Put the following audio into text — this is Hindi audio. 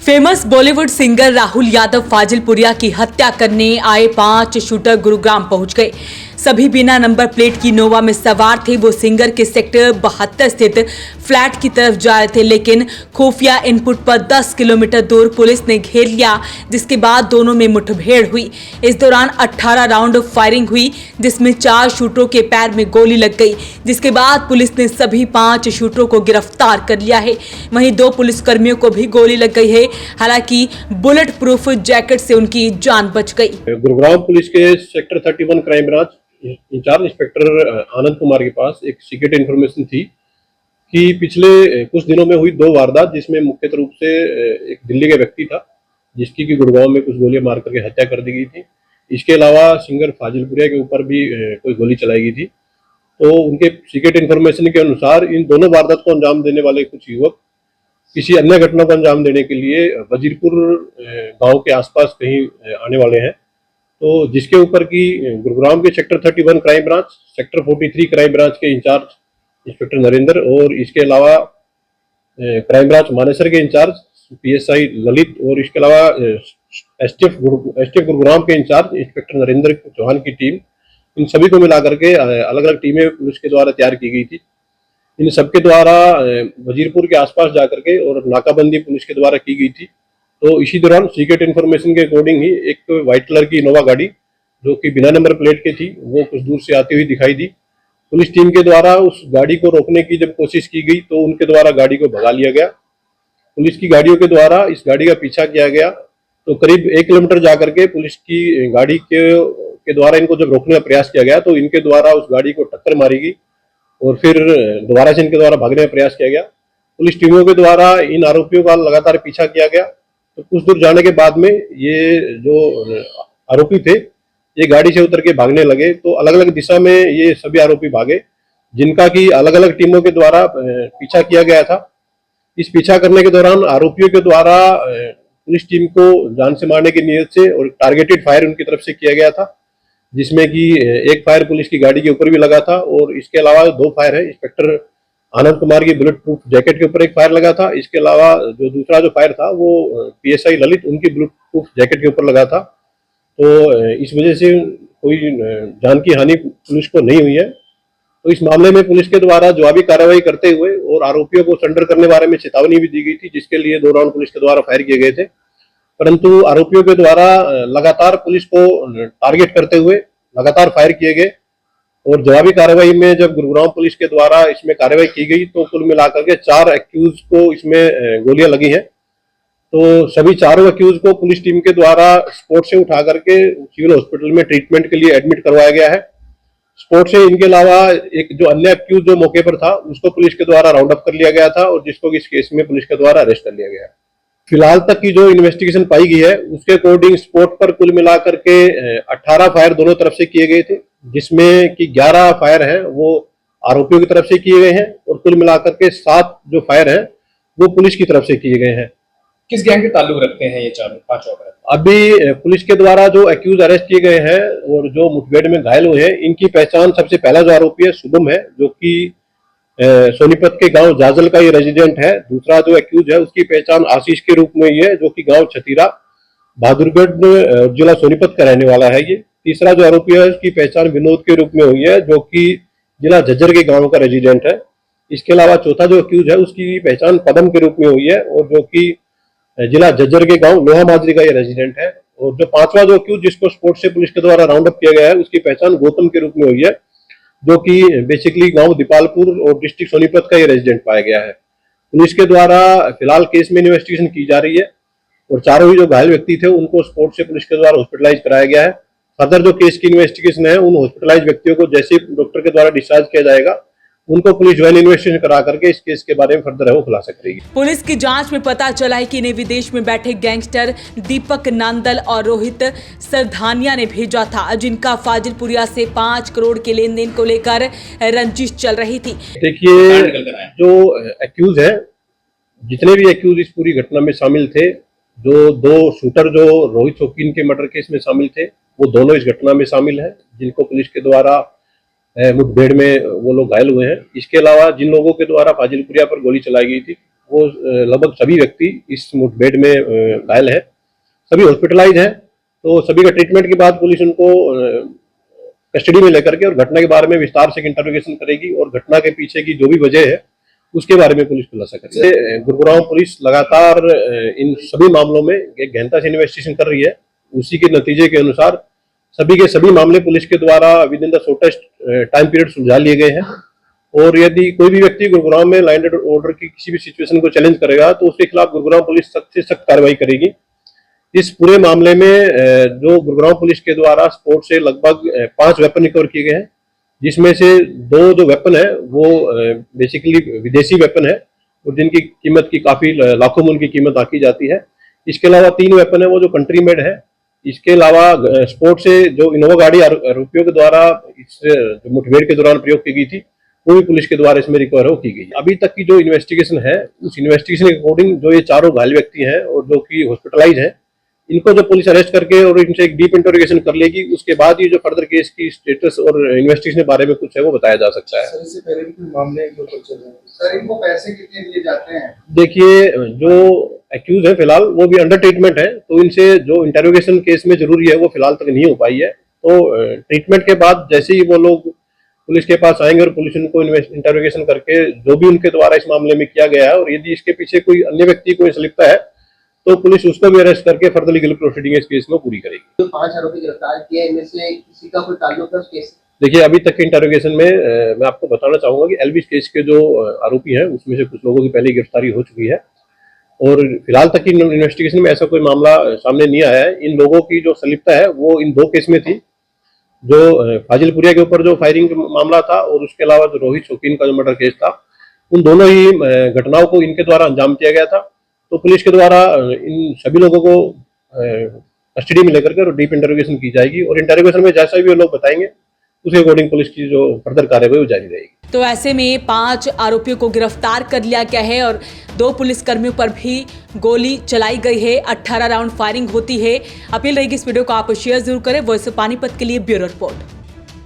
फेमस बॉलीवुड सिंगर राहुल यादव फाजिलपुरिया की हत्या करने आए 5 शूटर गुरुग्राम पहुंच गए। सभी बिना नंबर प्लेट की नोवा में सवार थे। वो सिंगर के सेक्टर 72 स्थित फ्लैट की तरफ जा रहे थे, लेकिन खुफिया इनपुट पर 10 किलोमीटर दूर पुलिस ने घेर लिया, जिसके बाद दोनों में मुठभेड़ हुई। इस दौरान 18 राउंड फायरिंग हुई, जिसमें 4 शूटरों के पैर में गोली लग गई, जिसके बाद पुलिस ने सभी 5 शूटरों को गिरफ्तार कर लिया है। वहीं 2 पुलिसकर्मियों को भी गोली लग गई है। हालांकि बुलेट प्रूफ जैकेट से उनकी जान बच गई। गुरुग्राम पुलिस के sector 31 crime branch incharge inspector Anand Kumar के पास एक सीक्रेट इन्फॉर्मेशन थी कि पिछले कुछ दिनों में हुई 2 वारदात, जिसमें मुख्य रूप से एक दिल्ली का व्यक्ति था जिसकी कि गुड़गांव में कुछ गोलियां मार करके हत्या कर दी गई थी। इसके अलावा सिंगर फाजिलपुरिया के ऊपर भी कोई गोली चलाई गई थी। तो उनके सीक्रेट इन्फॉर्मेशन के अनुसार इन दोनों वारदात को अंजाम देने वाले कुछ युवक किसी अन्य घटना को अंजाम देने के लिए वजीरपुर गांव के आसपास कहीं आने वाले हैं। तो जिसके ऊपर की गुरुग्राम के sector 31 crime branch, sector 43 crime branch के इंचार्ज इंस्पेक्टर नरेंद्र और इसके अलावा क्राइम ब्रांच मानेसर के इंचार्ज PSI ललित और इसके अलावा एसटीएफ गुरुग्राम के इंचार्ज इंस्पेक्टर नरेंद्र चौहान की टीम, इन सभी को मिलाकर के अलग अलग टीमें पुलिस के द्वारा तैयार की गई थी। इन सबके द्वारा वजीरपुर के आसपास जाकर के और नाकाबंदी पुलिस के द्वारा की गई थी। तो इसी दौरान सीक्रेट इन्फॉर्मेशन के अकॉर्डिंग ही एक व्हाइट कलर की इनोवा गाड़ी जो कि बिना नंबर प्लेट की थी, वो कुछ दूर से आती हुई दिखाई दी। पुलिस टीम के द्वारा उस गाड़ी को रोकने की जब कोशिश की गई तो उनके द्वारा गाड़ी को भगा लिया गया। पुलिस की गाड़ियों के द्वारा इस गाड़ी का पीछा किया गया। तो करीब 1 किलोमीटर जाकर के पुलिस की गाड़ी के द्वारा इनको जब रोकने का प्रयास किया गया तो इनके द्वारा उस गाड़ी को टक्कर मारी गई और फिर दोबारा से इनके द्वारा भागने का प्रयास किया गया। पुलिस टीमों के द्वारा इन आरोपियों का लगातार पीछा किया गया। तो कुछ दूर जाने के बाद में ये जो आरोपी थे ये गाड़ी से उतर के भागने लगे। तो अलग अलग दिशा में ये सभी आरोपी भागे, जिनका कि अलग अलग टीमों के द्वारा पीछा किया गया था। इस पीछा करने के दौरान आरोपियों के द्वारा पुलिस टीम को जान से मारने की नीयत से और टारगेटेड फायर उनकी तरफ से किया गया था, जिसमें कि एक फायर पुलिस की गाड़ी के ऊपर भी लगा था और इसके अलावा 2 फायर है। इंस्पेक्टर आनंद कुमार की बुलेट प्रूफ जैकेट के ऊपर एक फायर लगा था। इसके अलावा जो दूसरा जो फायर था वो PSI ललित उनकी बुलेट प्रूफ जैकेट के ऊपर लगा था। तो इस वजह से कोई जान की हानि पुलिस को नहीं हुई है। तो इस मामले में पुलिस के द्वारा जवाबी कार्रवाई करते हुए और आरोपियों को सरेंडर करने बारे में चेतावनी भी दी गई थी, जिसके लिए 2 राउंड पुलिस के द्वारा फायर किए गए थे। परंतु आरोपियों के द्वारा लगातार पुलिस को टारगेट करते हुए लगातार फायर किए गए और जवाबी कार्रवाई में जब गुरुग्राम पुलिस के द्वारा इसमें कार्रवाई की गई तो कुल मिलाकर के 4 एक्यूज को इसमें गोलियां लगी हैं। तो सभी चारों एक्यूज को पुलिस टीम के द्वारा स्पॉट से उठा करके सिविल हॉस्पिटल में ट्रीटमेंट के लिए एडमिट करवाया गया है। स्पॉट से इनके अलावा एक जो अन्य एक्यूज जो मौके पर था उसको पुलिस के द्वारा राउंड अप कर लिया गया था और जिसको इस केस में पुलिस के द्वारा अरेस्ट कर लिया गया है। फिलहाल तक की जो इन्वेस्टिगेशन पाई गई है उसके अकॉर्डिंग स्पॉट पर कुल मिलाकर के 18 फायर दोनों तरफ से किए गए थे, जिसमें कि 11 फायर हैं वो आरोपियों की तरफ से किए गए हैं और कुल मिलाकर के 7 जो फायर हैं वो पुलिस की तरफ से किए गए हैं। किस गैंग के ताल्लुक रखते हैं ये 4-5 अपराधी? अभी पुलिस के द्वारा जो एक्यूज अरेस्ट किए गए हैं और जो मुठभेड़ में घायल हुए हैं, इनकी पहचान सबसे पहला जो आरोपी है शुभम है, जो कि सोनीपत के गांव जाजल का ये रेजिडेंट है। दूसरा जो एक्यूज है उसकी पहचान आशीष के रूप में ही है, जो कि गांव छतीरा बहादुरगढ़ जिला सोनीपत का रहने वाला है। ये तीसरा जो आरोपी है उसकी पहचान विनोद के रूप में हुई है, जो कि जिला झज्जर के गांव का रेजिडेंट है। इसके अलावा चौथा जो एक्यूज है उसकी पहचान पदम के रूप में हुई है और जो कि जिला झज्जर के गांव लोहा माजरी का ये रेजिडेंट है। और जो 5वां जो एक्यूज जिसको स्पॉट से पुलिस के द्वारा राउंड अप किया गया है उसकी पहचान गौतम के रूप में हुई है, जो कि बेसिकली गांव दीपालपुर और डिस्ट्रिक्ट सोनीपत का ये रेजिडेंट पाया गया है। पुलिस के द्वारा फिलहाल केस में इन्वेस्टिगेशन की जा रही है और चारों ही जो घायल व्यक्ति थे उनको स्पॉट से पुलिस के द्वारा हॉस्पिटलाइज कराया गया है। फर्दर जो केस की इन्वेस्टिगेशन है उन हॉस्पिटलाइज व्यक्तियों को जैसे डॉक्टर के द्वारा डिस्चार्ज किया जाएगा उनको पुलिस ज्वाइन इन्वेस्टिगेशन करा करके इस केस के बारे में फर्दर है वो खुलासा करेगी। पुलिस की जांच में पता चला है कि इन्हें विदेश में बैठे गैंगस्टर दीपक नांदल और रोहित सरधानिया ने भेजा था, जिनका फाजिलपुरिया से 5 करोड़ के लेन देन को लेकर रंजिश चल रही थी। देखिए, जो एक्यूज है, जितने भी एक्यूज इस पूरी घटना में शामिल थे, जो 2 शूटर जो रोहित शौकीन के मर्डर केस में शामिल थे वो दोनों इस घटना में शामिल है, जिनको पुलिस के द्वारा मुठभेड़ में वो लोग घायल हुए हैं। इसके अलावा जिन लोगों के द्वारा फाजिलपुरिया पर गोली चलाई गई थी वो लगभग सभी व्यक्ति इस मुठभेड़ में घायल है, सभी हॉस्पिटलाइज हैं। तो सभी का ट्रीटमेंट के बाद पुलिस उनको कस्टडी में लेकर के और घटना के बारे में विस्तार से इंटरोगेशन करेगी और घटना के पीछे की जो भी वजह है उसके बारे में पुलिस खुलासा करेगी। गुरुग्राम पुलिस लगातार इन सभी मामलों में एक गहनता से इन्वेस्टिगेशन कर रही है। उसी के नतीजे के अनुसार सभी के सभी मामले पुलिस के द्वारा with in the shortest time period सुलझा लिए गए हैं। और यदि कोई भी व्यक्ति गुरुग्राम में लॉ एंड ऑर्डर की किसी भी सिचुएशन को चैलेंज करेगा तो उसके खिलाफ गुरुग्राम पुलिस सख्त से सख्त कार्रवाई करेगी। इस पूरे मामले में जो गुरुग्राम पुलिस के द्वारा स्पोर्ट से लगभग 5 वेपन रिकवर किए गए हैं, जिसमें से 2 जो वेपन है वो बेसिकली विदेशी वेपन है और जिनकी कीमत की काफी लाखों मूल्य की कीमत आकी जाती है। इसके अलावा 3 वेपन है वो जो कंट्री मेड है। इसके अलावा स्पोर्ट से जो इनोवा गाड़ी आरोपियों के द्वारा इस मुठभेड़ के दौरान प्रयोग की गई थी वो भी पुलिस के द्वारा इसमें रिकवर हो की गई। अभी तक की जो इन्वेस्टिगेशन है उस इन्वेस्टिगेशन के अकॉर्डिंग जो ये चारों घायल व्यक्ति हैं और जो कि हॉस्पिटलाइज हैं, इनको जो पुलिस अरेस्ट करके और इनसे एक डीप इंटरोगेशन कर लेगी, उसके बाद ही जो फर्दर केस की स्टेटस और इन्वेस्टिगेशन के बारे में कुछ है वो बताया जा सकता है। सर, इससे पहले भी कोई मामले जो चल रहे हैं सर, इनको पैसे कितने दिए जाते हैं? देखिए, जो एक्यूज है फिलहाल वो भी अंडर ट्रीटमेंट है, तो इनसे जो इंटरोगेशन केस में जरूरी है वो फिलहाल तक नहीं हो पाई है। तो ट्रीटमेंट के बाद जैसे ही वो लोग पुलिस के पास आएंगे और पुलिस उनको इंटरोगेशन करके जो भी उनके द्वारा इस मामले में किया गया है और यदि इसके पीछे कोई अन्य व्यक्ति को संलिप्त है तो पुलिस उसको भी अरेस्ट करके फर्दर लीगल प्रोसीडिंग इस केस में पूरी करेगी। जो 5 आरोपी गिरफ्तार किए इनमें से किसी का कोई ताल्लुक है उस केस से? देखिए, अभी तक के इंटरोगेशन में मैं आपको बताना चाहूंगा कि एलबी केस के जो आरोपी हैं उसमें से कुछ लोगों की पहले गिरफ्तारी हो चुकी है और फिलहाल तक की इन्वेस्टिगेशन में ऐसा कोई मामला सामने नहीं आया है। इन लोगों की जो संलिप्तता है वो इन 2 केस में थी, जो फाजिलपुरिया के ऊपर जो फायरिंग मामला था और उसके अलावा जो रोहित शौकीन का जो मर्डर केस था, उन दोनों ही घटनाओं को इनके द्वारा अंजाम दिया गया था। तो पुलिस के द्वारा इन सभी लोगों को कस्टडी में लेकर के डीप इंटरोगेशन की जाएगी और इंटरोगेशन में जैसा भी वो लोग बताएंगे उसके अकॉर्डिंग पुलिस की जो फर्दर कार्रवाई वो जारी रहेगी। तो ऐसे में 5 आरोपियों को गिरफ्तार कर लिया गया है और 2 पुलिसकर्मियों पर भी गोली चलाई गई है। 18 राउंड फायरिंग होती है। अपील रहेगी इस वीडियो को आप शेयर जरूर करें। वॉइस ऑफ पानीपत के लिए ब्यूरो रिपोर्ट।